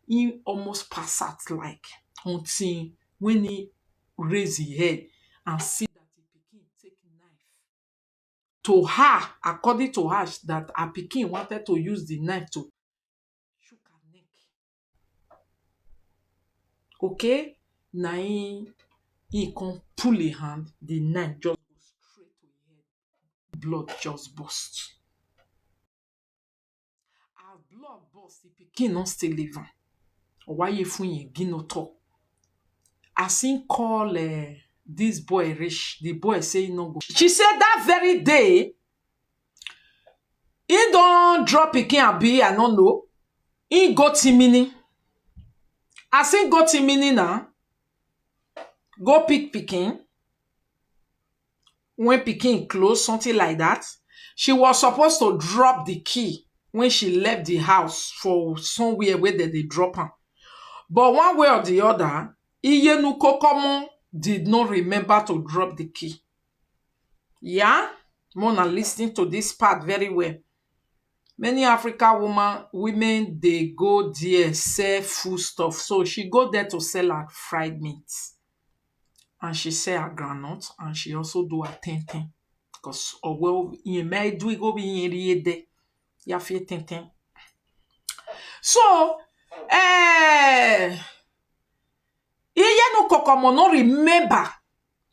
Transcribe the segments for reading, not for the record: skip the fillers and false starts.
he almost pass out like until when he raise his head and see that the pikin take knife. To her, according to her, that her pikin wanted to use the knife to shook her neck. Okay? Now he can pull a hand, the knife just go straight to his head. Blood just burst. As blood burst, the pikin no still live am. Why you fun yen no talk? As him call this boy rich, the boy say he no go. She said that very day, he don't drop pikin abi, I no know. He go Timini. As he go Timini now, go pick pikin. When pikin close, something like that. She was supposed to drop the key when she left the house for somewhere where they drop her. But one way or the other, Iyenu Kokomo did not remember to drop the key. Yeah? Mona listening to this part very well. Many African women, they go there, sell food stuff. So she go there to sell her fried meat. And she sell her groundnut. And she also do her ten. Because, you may do it go be in the ya fe ten. So, Iyenu Kokomo no remember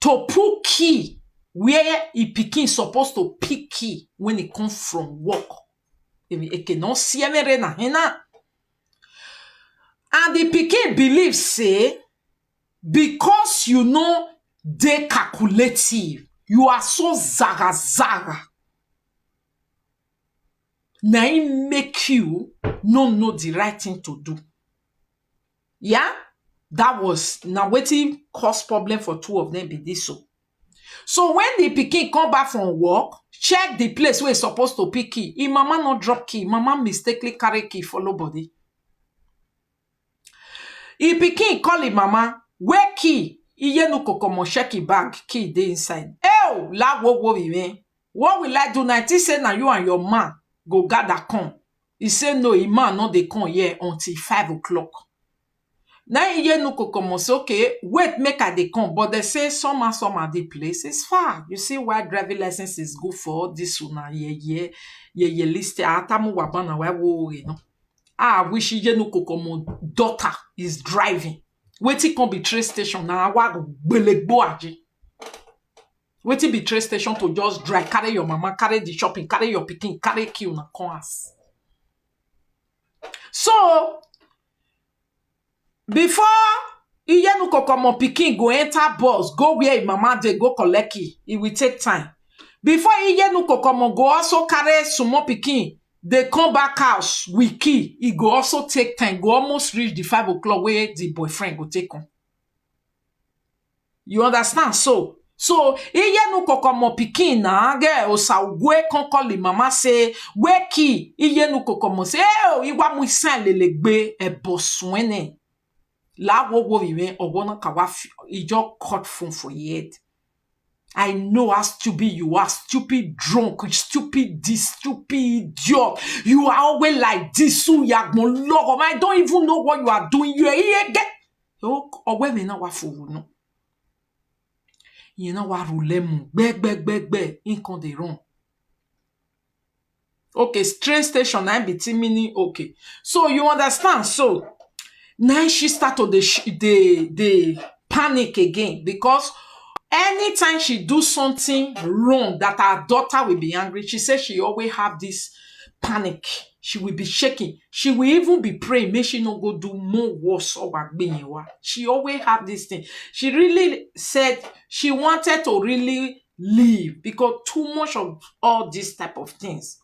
to put key where he pikin supposed to pick key when he come from work. Eke no siemere na hena. And the pikin believe say, because you know they calculative, you are so zaga. Na it make you no know the right thing to do. Yeah? That was now waiting cause problem for two of them be this so. So when the pikin come back from work, check the place where he's supposed to pick key. If mama not drop key, mama mistakenly carry key follow body. If pikin call him mama, where key? Iyenu Kokomo check his bag, key dey inside. Oh, la wo man. What will I do now? He say now you and your man go gather come. He say no, his man not dey come here until 5 o'clock. Now Iyenu Kokomo say, okay, wait, make I dey come. But they say some of the place is far. You see why driving license is good for this one. Yeah, list. Atamu wabana why wo you know. I wish Iyenu Kokomo daughter is driving. Wait till come be train station now. Wa belegbo aji. Wait till be train station to just drive, carry your mama, carry the shopping, carry your pikin, carry key na cons. So before Iyenu Kokomo pikin go enter bus, go where his mama dey go collect key, it will take time. Before Iyenu Kokomo go also carry sumo pikin, they come back house with key, it go also take time, go almost reach the 5 o'clock where the boyfriend go take on. You understand? So Iyenu Kokomo pikin na girl osawwe kon call him mama say, where key? Iyenu Kokomo say, oh, iwa mu san lelegbe eboswene. La wo vive obona kawa he just cut phone for yet. I know how stupid you are, stupid drunk, stupid this, stupid idiot. You are always like this, so I don't even know what you are doing. You are here get. Oh, where me na wa for no. You know what rule beg in con de run. Okay, train station na be Timini. Okay, so you understand? So now she start to the panic again because anytime she do something wrong that her daughter will be angry, she says she always have this panic. She will be shaking. She will even be praying, make she not go do more worse or what. She always have this thing. She really said she wanted to really leave because too much of all these type of things.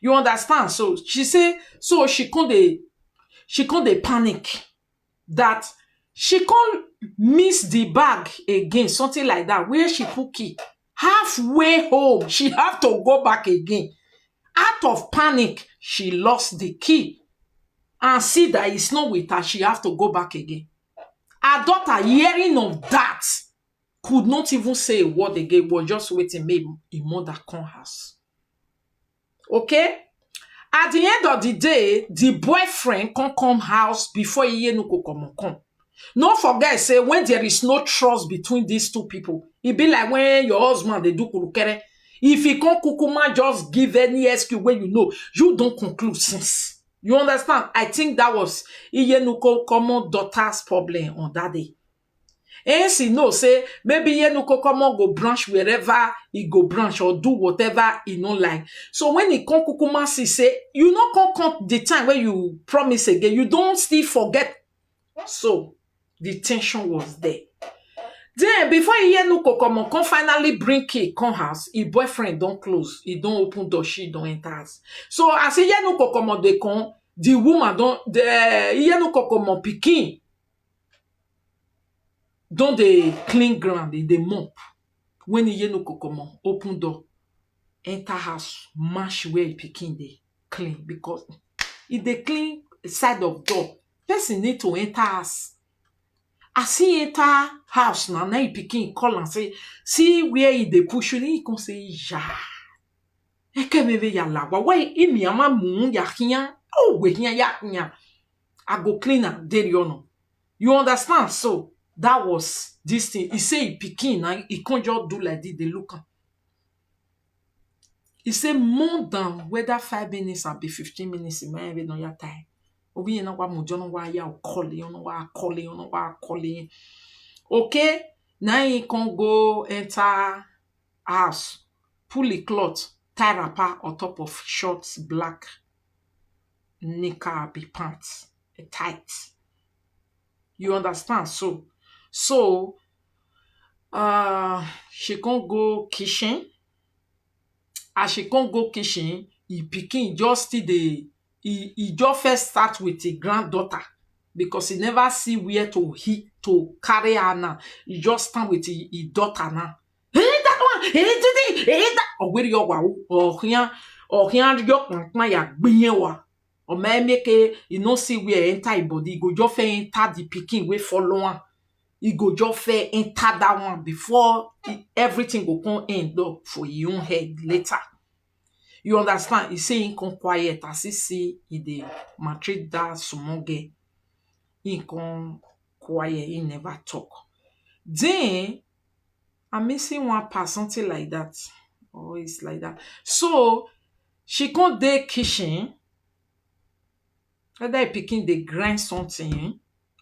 You understand? So she say, so she can't panic that she can't miss the bag again, something like that, where she put key. Halfway home, she have to go back again. Out of panic, she lost the key. And see that it's not with her, she have to go back again. Her daughter, hearing of that, could not even say a word again, was just waiting, maybe a mother come house. Okay? At the end of the day, the boyfriend can't come house before he no come. No forget, say, when there is no trust between these two people, it be like when your husband, they do kurukere. If he can't kukuma just give any excuse when you know, you don't conclude since. You understand? I think that was Iyenuko common daughter's problem on that day. And he know, say, maybe Iyenuko common go branch wherever he go branch or do whatever he no like. So when he come kukuma see, say, you no come the time when you promise again, you don't still forget. So, the tension was there. Then, before Iyenuko come finally bring key, come house, his boyfriend don't close. He don't open door, she don't enter house. So, as Iyenuko come, they come, the woman don't, the Iyenuko come pikin, don't they clean ground, they mop. When Iyenuko come, open door, enter house, mash where pikin they clean. Because if they clean side of door, person need to enter house. As he enter house now he pikin call and say, see where he dey push you, he can say, ja. Eke meve ya lawa, why imi ama mu ya hiya, oh we hiya ya hiya. I go clean am, there you know. You understand? So, that was this thing. He say he pikin, now he can't just do like this, they look am. He say more than whether 5 minutes or be 15 minutes, he might even know your time. Obi yena wa mojo no wa ya calling. Okay, now he can go enter house, pull the cloth, tie wrapper on top of shorts, black knicker be pants, tight. You understand? So she can go kitchen. As she can go kitchen, he pikin just the he just first start with his granddaughter because he never see where to carry her now. He just stand with his daughter now. Hey, that one, hey, that. Or where you go? Or here you my ya gbiyen or may make you no see where enter his body. He go just enter the pikin we follow one. He go just enter that one before everything go come end up for your own head later. You understand? He say he come quiet as he see he dey maltreat that small girl. He come quiet, he never talk. Then I'm missing one part, something like that. Oh, it's like that. So she come dey kitchen, whether picking they grind something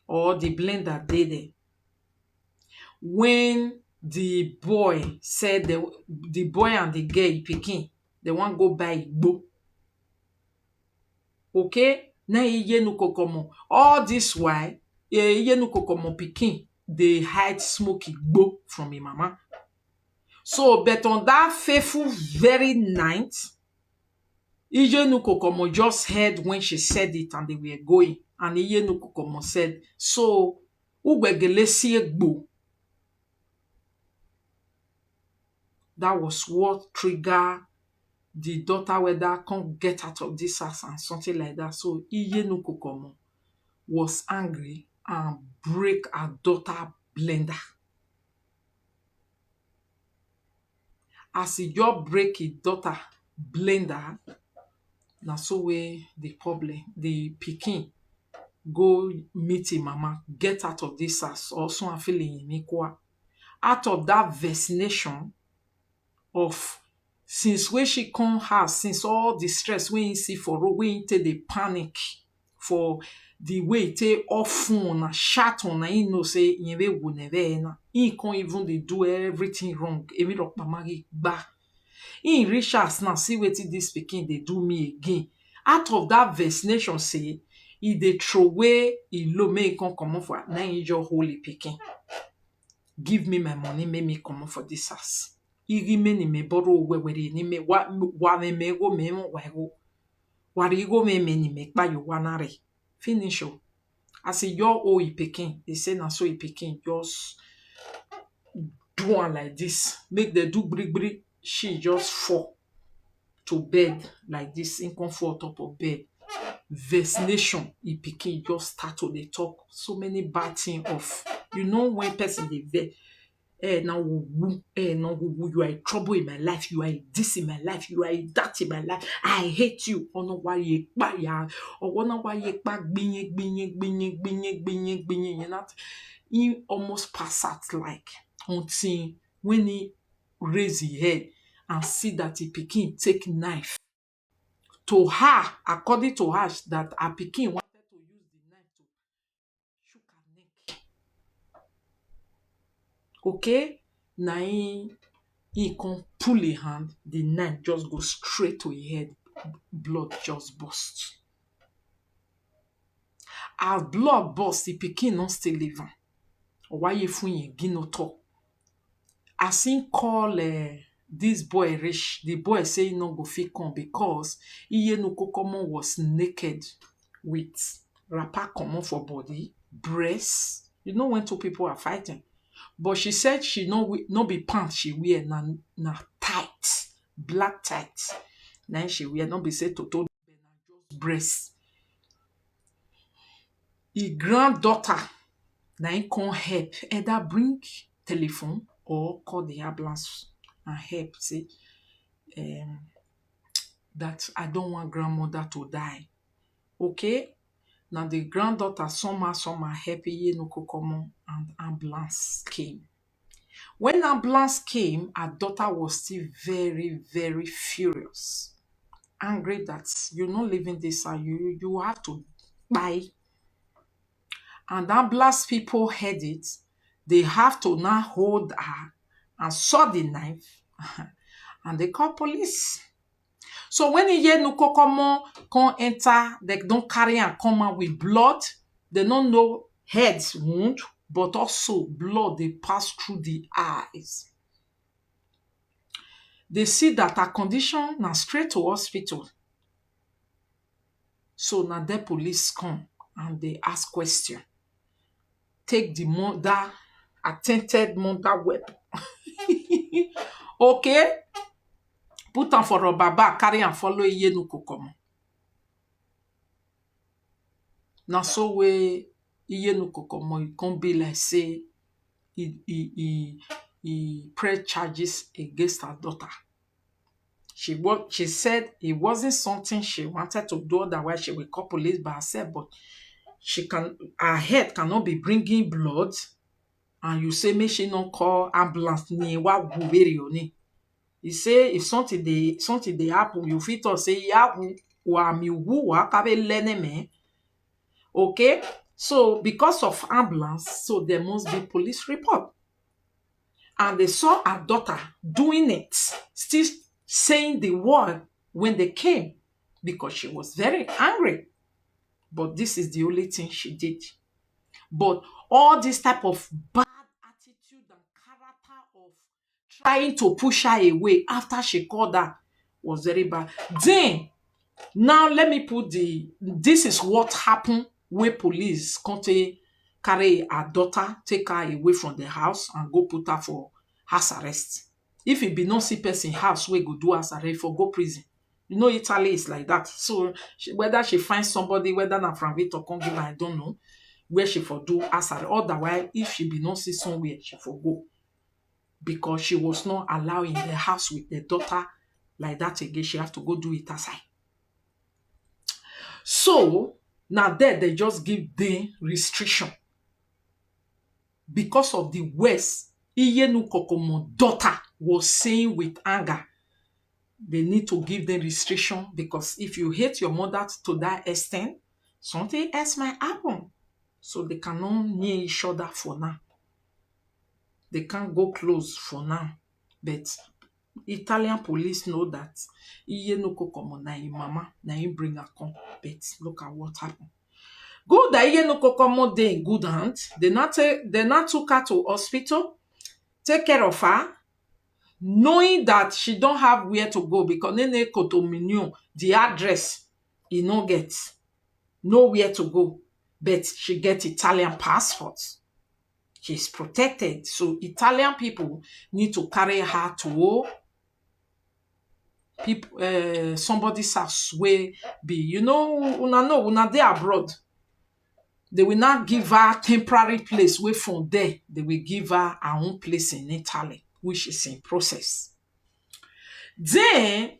or the blender dey there. When the boy said the boy and the girl picking, they want go buy igbo. Okay? Now Iyenuko come. All this while, Iyenuko come pikin, they hide smoke igbo from his mama. So, but on that fateful very night, Iyenuko come just heard when she said it and they were going. And Iyenuko come said, so, ubegelesi egbo. That was what triggered the daughter whether can't get out of this house and something like that. So Iyenuko Komo was angry and break her daughter blender. As he just break his daughter blender, na so way the problem, the pikin go meet him mama, get out of this house, also and feeling him out of that vaccination of since when she come house, since all the stress when you see for road, when you take the panic for the way take off phone and chat on, and you know say you will never na. He can't even they do everything wrong. Every rock mama back. In reach us now, see what this speaking they do me again. Out of that vaccination, say if they throw away he low make come for now you just holy picking. Give me my money, make me come for this house. Igi me ni me borrow we ni me wa me go me mo wa go. Wari go me ni me pa you wanare. Finish o. As your oh he picking, they say na so he picking just do one like this. Make the do brig. She just fall to bed like this in comfort top of bed. Vaccination, he picking just start to they talk so many bad things of. You know when person they now woo, no woo, you are a trouble in my life, you are a this in my life, you are a that in my life, I hate you. Oh no, why you ya, or no, why you you know, he almost pass out like until when he raise his head and see that he pikin take knife to her, according to her, that her pikin wanted to use the knife to shook her neck. Okay, na he come pull his hand, the knife just go straight to his head, blood just burst. As blood burst, the pikin no still live am. Why you fun yen gino talk? As him call this boy reach, the boy say he no go fit come because Iyenukokomo was naked with wrapper comot for body, breast. You know when two people are fighting. But she said she no be pants she wear, na tight, black tight. Na she wear, no be say toto na just breast. His granddaughter na him come help, either bring telephone or call the ambulance and help say that I don't want grandmother to die. Okay? Now the granddaughter somehow help Iyenukokomo and ambulance came. When ambulance came, her daughter was still very, very furious. Angry that you're not living this and you have to buy. And ambulance people heard it. They have to now hold her and saw the knife and they call police. So when Iyenukokomo come enter, they don't carry and come out with blood. They don't know head wound, but also blood they pass through the eyes. They see that her condition now straight to hospital. So now the police come and they ask question. Take the mother, attempted murder weapon. Okay? Put am for rubber bag, carry and follow Iyenukokomo. Now so we Iyenukokomo, he come be like say he press charges against her daughter. She said it wasn't something she wanted to do, otherwise she will call police by herself, but her head cannot be bringing blood, and you say make she not call ambulance ni wa buweri oni. He say if something they happen, you fit to say ya wa mi wu wa kabe leneme. Okay, so because of ambulance, so there must be police report. And they saw her daughter doing it, still saying the word when they came, because she was very angry. But this is the only thing she did. But all this type of bad attitude and character of trying to push her away after she called her was very bad. Then, now let me put this is what happened when police come to carry her daughter, take her away from the house and go put her for house arrest. If it be no see person house, we go do house arrest for go prison. You know, Italy is like that. So whether she finds somebody, whether na from Victor Congo, I don't know, where she for do house arrest. Otherwise, if she be not see somewhere, she for go. Because she was not allowed in the house with the daughter like that again. She have to go do it aside. So now there they just give the restriction. Because of the words Iyenukokomo daughter was saying with anger, they need to give them restriction, because if you hate your mother to that extent, something else might happen. So they cannot near each other for now. They can't go close for now. But Italian police know that Iyenukokomo na him mama, na him bring her come. But look at what happened. Good that Iyenukokomo dey in good hands. They not took her to hospital, take care of her, knowing that she don't have where to go, because Nene Kotominion, the address, he no get nowhere to go. But she get Italian passport. She's protected. So Italian people need to carry her to somebody's house where be, una dey abroad. They will not give her temporary place. Way from there, they will give her her own place in Italy, which is in process. Then,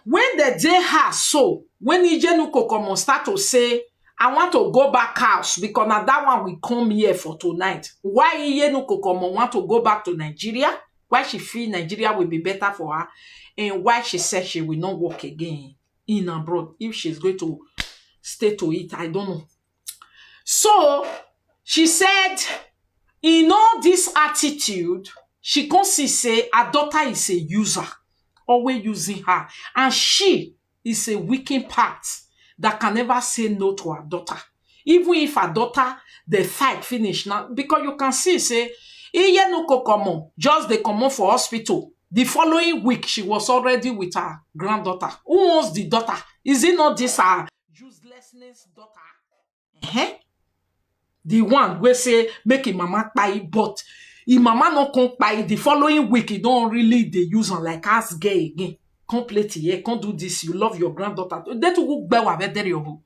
when the day has so, when Ijenuko come start to say, I want to go back house because now that one will come here for tonight. Why Ijenuko come want to go back to Nigeria? Why she feel Nigeria will be better for her? And why she said she will not work again in abroad. If she's going to stay to it, I don't know. So, she said, in all this attitude, she can see say her daughter is a user, always using her. And she is a weakened part that can never say no to her daughter. Even if her daughter, the fight finish now, because you can see, say, Iye no ko come, just they come for hospital. The following week, she was already with her granddaughter. Who owns the daughter? Is it not this her uselessness daughter? The one where say make him mama kpai, but him mama no come kpai. The following week, he don't really they use on like us gay again. Can't play here, can't do this. You love your granddaughter. That will be wa better you.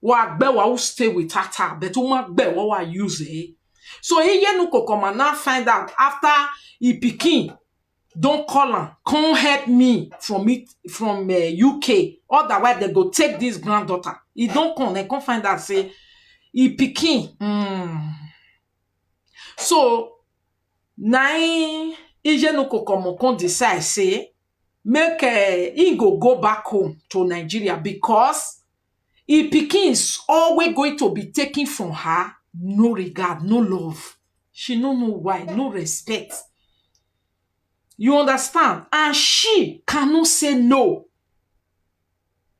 Wa be wa stay with her, but uma be wa use it. So he no come now find out after he pikin don't call her, come help me from UK. Otherwise they go take this granddaughter. He don't come, they can't find out say he pikin. So now he no come decide say make he go back home to Nigeria because he pikin is always going to be taken from her. No regard, no love. She don't know why, no respect. You understand? And she cannot say no.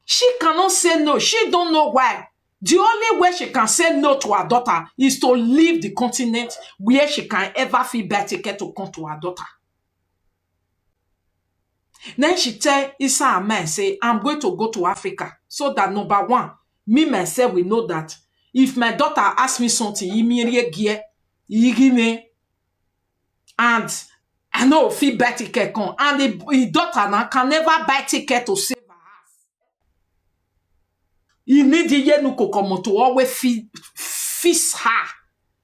She cannot say no. She don't know why. The only way she can say no to her daughter is to leave the continent where she can ever feel better ticket to come to her daughter. Then she tell Issa Ahmed, say, I'm going to go to Africa. So that number one, me myself will know that if my daughter asks me something, and I know feel buy ticket come, and the daughter now can never buy ticket to save her ass. You need the Yenuko come to always fix her.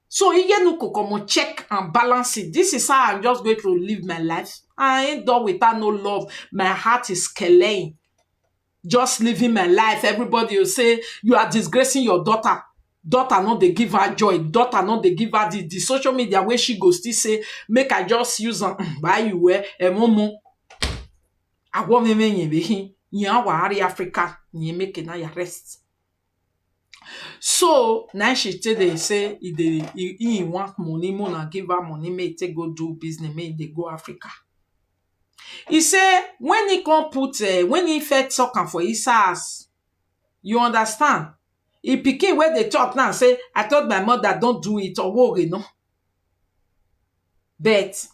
So Yenuko come check and balance it. This is how I'm just going to live my life. I ain't done without no love. My heart is killing. Just living my life. Everybody will say you are disgracing your daughter. Daughter not they give her joy. Daughter not they give her the social media where she goes still say make I just use buy you wear a momo. I want me mean you Africa you make it now your rest. So now she tell they say he want money, money give her money, may take go do business, may they go Africa. He say when he come put when he fed talking for his ass, you understand? He pikin where they talk now say, I told my mother don't do it or worry, no. But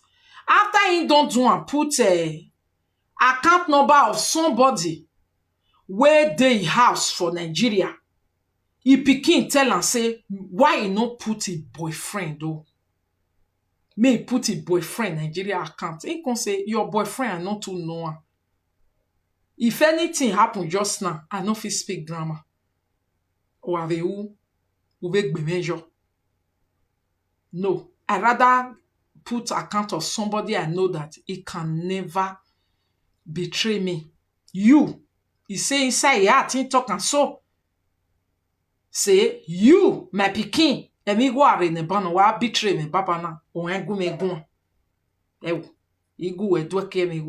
after he don't do and put account number of somebody where they house for Nigeria, he pikin tell and say, why he not put a boyfriend though? May put a boyfriend Nigeria account. He can say, your boyfriend I not to know. If anything happen just now, I know if he speak grammar. Ou avez-vous measure? No, I rather put account of somebody I know that he can never betray me. You, he say inside yeah, talk and so. Say you, my pikin, emi go are ne ban wa betray me papa na o en gu me gun. Ewo, igu we do ke me